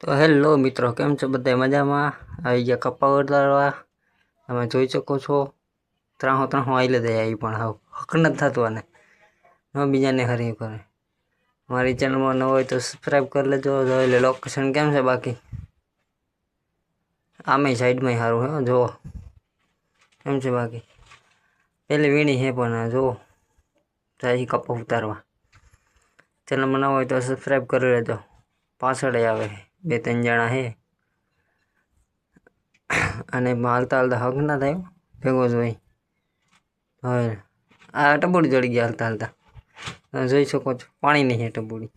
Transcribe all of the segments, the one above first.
તો હેલો મિત્રો, કેમ છો બધા? મજામાં? આવી ગયા કપ્પા ઉતારવા. તમે જોઈ શકો છો ત્રાહો આઈલે દે આવી, પણ હાવ હક નથી થતું આને ન બીજાને હરી કરે. મારી ચેનલમાં ન હોય તો સબસ્ક્રાઈબ કરી લેજો. એટલે લોકેશન કેમ છે બાકી? આમે સાઈડમાં સારું હે, જુઓ કેમ છે બાકી. પેલી વીણી હે પણ જુઓ જાય કપ્પા ઉતારવા. ચેનલમાં ન હોય તો સબસ્ક્રાઈબ કરી લેજો. પાછળ આવે 2-3 જણા હે, અને હાલતા હાલતા હક ના થાય ભેગો જ હોય. હવે આ ટબુડી ચડી ગયા હાલતા હાલતા, તમે જોઈ શકો છો. પાણી નહીં હે ટબુડી.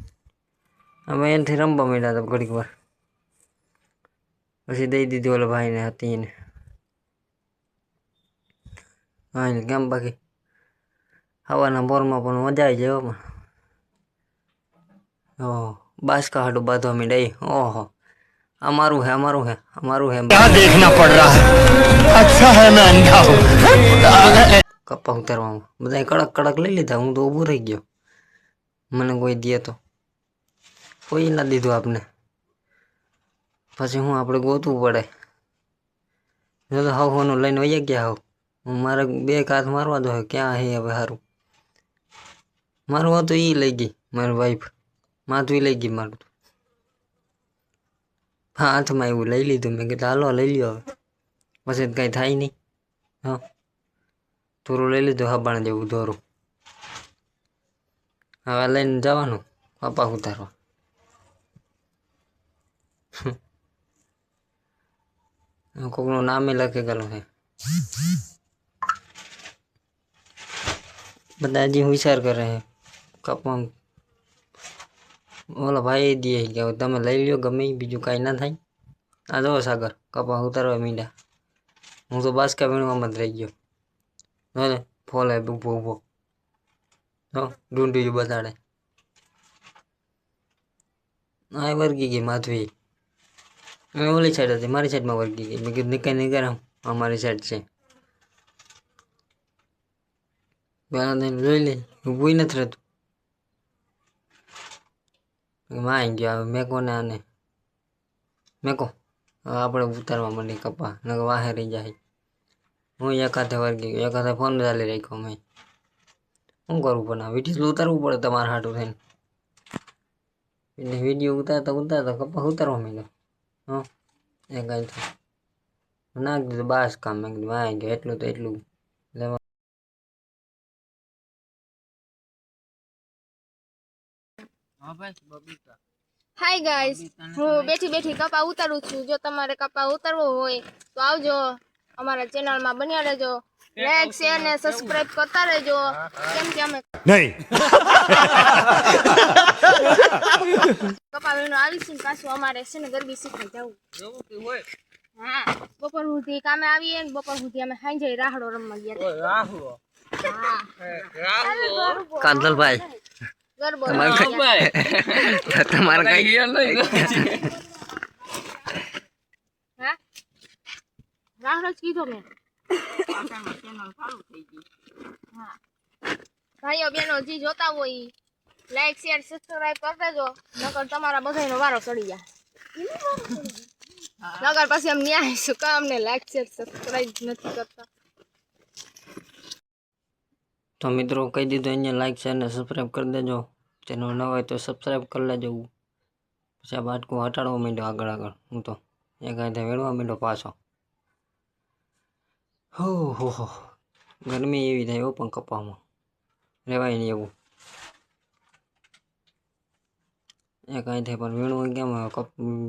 અમે એનાથી રમવા માંડ્યા હતા ઘડીક વાર, પછી દઈ દીધી ઓલા ભાઈને હતી એને. હા કેમ બાકી હવાના બોરમાં પણ મજા આવી જાય. પણ ઓહ, બાસકા હાડું બાંધવા માંડ્યા. ઓહો, અમારું હે, અમારું હે, અમારું હે. क्या देखना पड़ रहा है? अच्छा है मैं अंधा हूँ। કપ્પા ઉતારવામાં બધા કડક કડક લઈ લીધા. હું તો ઊભો રહી ગયો. મને કોઈ દે તો કોઈ ના દીધું આપને. પછી હું આપણે ગોતવું પડે. જો તો હાવ હોનું લઈને વહી ગયા. હાવ મારે 2 હાથ મારવા દો. ક્યાં હે હવે? સારું મારું હતું એ લઈ ગઈ મારી વાઈફ. માથું લઈ ગઈ મારું. હા, હાથમાં એવું લઈ લીધું. મેં કીધું હાલો લઈ લ્યો હવે, પછી કઈ થાય નહીં. હા, થોડું લઈ લીધું હબાણ જેવું દોરું. હવે લઈને જવાનું કપ્પા ઉતારવા. કોકનું નામે લખી ગયેલું છે. બધા હજી હોશિયાર કરે છે કપ્પા. ઓલા ભાઈ દે કે તમે લઈ લ્યો ગમે, બીજું કાંઈ ના થાય. આ જો સાગર કપ્પા ઉતારવા મીંડા. હું તો બાસકા વીણવામાં જ રહી ગયો. હવે ફોલે ઊભો ઊભો ડુંડી બતાડે. હા, વર્ગી ગઈ માધવી. ઓલી સાઈડ હતી, મારી સાઈડમાં વર્ગી ગઈ. મેં કીધું નિકાય નહીં કરે, અમારી સાઈડ છે. પેલા જોઈ લે, ઊભું નથી રહેતું. માં ગયો મેકો ને આને મેકો. આપણે ઉતારવા માંડી કપ્પા, નકર વાહે રહી જાય. હું એક હાથે વર્ગી ગયો, એક હાથે ફોન ચાલી રાખ્યો. મેં શું કરવું? પણ આ વિડીયો ઉતારવું પડે તમારે હાટું થઈને. એટલે વિડીયો ઉતારતા કપ્પા ઉતારવા માંડ્યો. હા, એ કાંઈ નાખ દીધું બાસ કામ. મેં કીધું વાંહે ગયો. એટલું તો એટલું લેવા. હાય ગાઈસ, હું બેઠી બેઠી કપા ઉતારું છું. જો તમારે કપા ઉતારવો હોય તો આવજો, અમારા ચેનલમાં બન્યા રહેજો. લાઈક શેર ને સબસ્ક્રાઇબ કરતા રહેજો. કેમ કે અમે नहीं। કપા વીણો આવીશું ને પાછું અમારે છે ને ગરબી શીખવા જવું. હા, બપોર સુધી કામે આવીએ ને બપોર સુધી અમે સાંજે રાહડો રમવા ગયા હતા. કાંદલભાઈ ગરબો તમારે કઈ હા, રાહડો જ કીધો મેં. હા, ભાઈઓ બહેનો જે જોતા હોય લાઈક શેર સબસ્ક્રાઇબ કરી દેજો. નકર તમારા બધાનો વારો ચડી જાય. નકર પછી એમ ન્યાય શું કામ ને લાઈક શેર સબસ્ક્રાઇબ નથી કરતા. તો મિત્રો કહી દીધું, અહીંયા લાઈક શેર ને સબસ્ક્રાઈબ કરી દેજો. ચેનલ ન હોય તો સબસ્ક્રાઈબ કરી લેજો. પછી આ બાટકો હટાડવા માંડ્યો આગળ આગળ. હું તો એક હાથે વેળવા માંડ્યો પાછો. હો ગરમી એવી થાય હો, પણ કપામાં રહેવાય નહીં એવું. એક હાથે પણ વીણવું કેમ?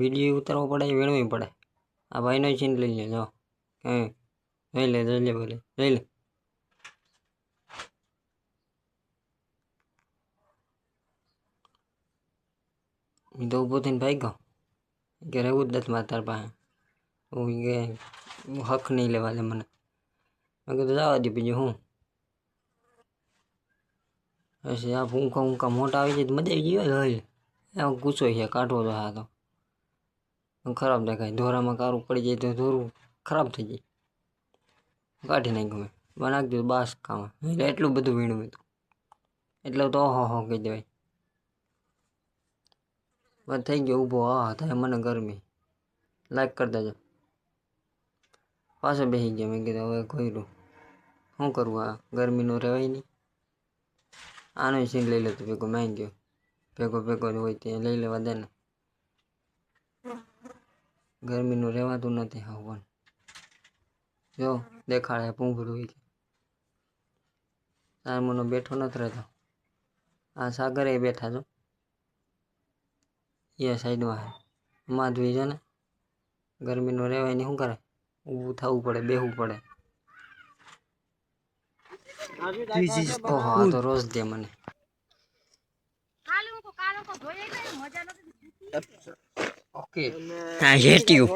વિડીયો ઉતારવો પડે, વીણવી પડે. આ ભાઈનો છીન લઈ લે. જો જોઈ લે બોલે જોઈ લે. હું તો ઊભો થઈને ભાઈ ગયો કે રહેવું જ નથી મારે તાર પાસે. હું કે હક નહીં લેવા દે મને. મેં કીધું જવા દે, બીજું હું. પછી આ ઊંકા મોટા આવી જાય તો મજા આવી જાય. હોય એમ ગુસ્સો છે, કાઢવો તો હા તો ખરાબ દેખાય. દોરામાં કારું પડી જાય તો દોરું ખરાબ થઈ જાય. કાઢી નાખ્યું મેં, બનાવી દીધું બાસ કામ. એટલે એટલું બધું વીણવું હતું એટલે તો ઓહો કહી દેવાય. બસ થઈ ગયો ઊભો. હા થાય મને ગરમી. લાઈક કરી દેજો. પાછો બેસી ગયા. મેં કીધું હવે ખોયરું શું કરવું, આ ગરમીનું રહેવાય નહીં. આનો સીન લઈ લે તો ભેગો માંગી ગયો. ભેગો જ હોય ત્યાં લઈ લેવા દે ને. ગરમીનું રહેવાતું નથી હા પણ જો દેખાડે પૂંગરું હોય. સારમોનો બેઠો નથી રહેતો. આ સાગરે બેઠા છો એ સાઈડમાં. માધવી છે ને ગરમીનું રહેવાય નહીં, શું કરે? ઊભું થવું પડે, બેહવું પડે. ઓહો આ તો રોજ દે મને. ઓકે હા હેટ્યું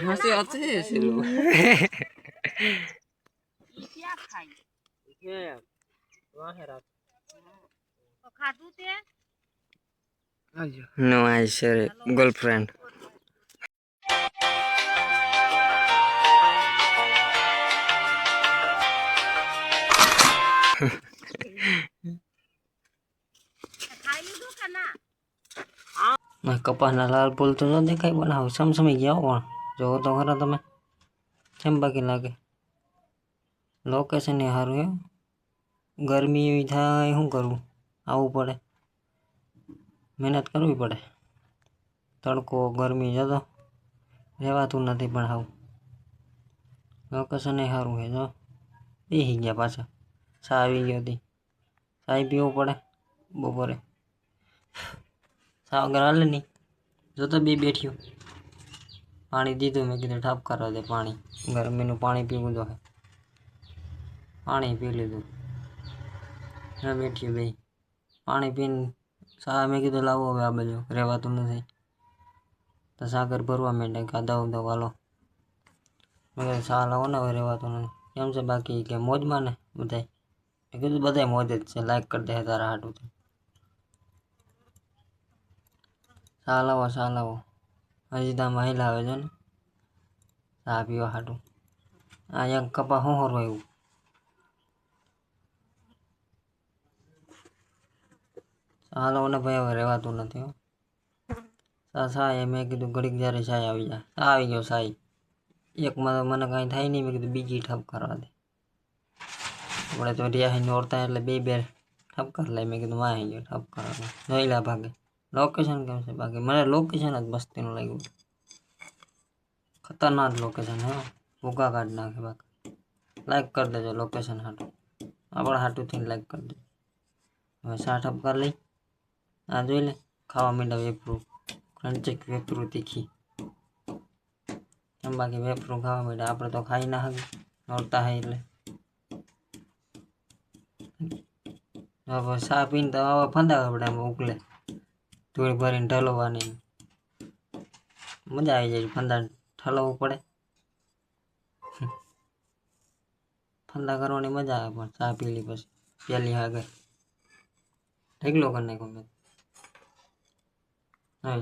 હસે আছে ছিল No, I share girlfriend. કપાસના લાલ ફૂલ તો ન દેખાય બનાવ સમસમી ગયા પણ જોવો તો ખરા તમે કેમ બાકી લાગે. લોકેશન એ સારું એમ. ગરમી એવી થાય શું કરવું, આવવું પડે, મહેનત કરવી પડે. તડકો ગરમી જતો રહેવાતું નથી પણ આવું. લોકેશન એ સારું છે. જો બેસી ગયા પાછા. ચા આવી ગઈ હતી, ચા પીવું પડે બપોરે. ચા વગર હાલે નહીં. જો તો બે બેઠ્યું પાણી દીધું. મેં કીધું ઠાપ કરવા દે પાણી, ગરમીનું પાણી પીવું તો. પાણી પી લીધું. બેઠ્યું ભાઈ પાણી પીને ચા મેં કીધું લાવો હવે આ બાજુ રહેવાતું નથી તો સાગર ભરવા માંડે કાદા ઉદા વાલો. મેં કીધું ચા લાવો ને હવે રહેવાતું નથી. કેમ છે બાકી કે મોજમાં ને બધાય? મેં કીધું બધાય મોજ જ છે. લાઈક કરી દે તારા હાટું. ચા લાવો. હજી તામાં હેલા આવે છે ને ચા પીવા હાટું. આ એક કપા શું હરવા એવું. ચા લાવો ને ભાઈ હવે રહેવાતું નથી હો. સાય મેં કીધું ઘડીક જ્યારે સાય આવી જાય. આવી ગયો સાય. એકમાં તો મને કાંઈ થાય નહીં. મેં કીધું બીજી ઠપ કરવા દે. આપણે તો રહ્યા નોરતા એટલે બે ઠપ કરી લે. મેં કીધું માં ગયો ઠપ કરવા જોઈ લે ભાગે. લોકેશન કેમ છે બાકી? મને લોકેશન જ મસ્તીનું લાગ્યું. ખતરનાક લોકેશન હે. ભૂકા કાઢ નાખે બાકી. લાઈક કરી દેજો લોકેશન હાટું. આપણા હાટુંથી લાઈક કરી દેજો. હવે ચા ઠપ કરી લઈ. આ જોઈ લે ખાવા માંડ્યા વેપરું. ક્રંચક વેપરું તીખી. એમ બાકી વેપરું ખાવા માંડ્યા. આપણે તો ખાઈ ના હકી નોરતા હે એટલે. હવે ચા પીને તો આવા ફંદા આપણામાં ઉકલે. ધૂળ ભરીને ઢલવાની મજા આવી જાય. ફંદા ઠલવવું પડે. ફંદા કરવાની મજા આવે પણ ચા પી લી પછી પેલી આગળ ઢગલો કરી નાખો મેં. હા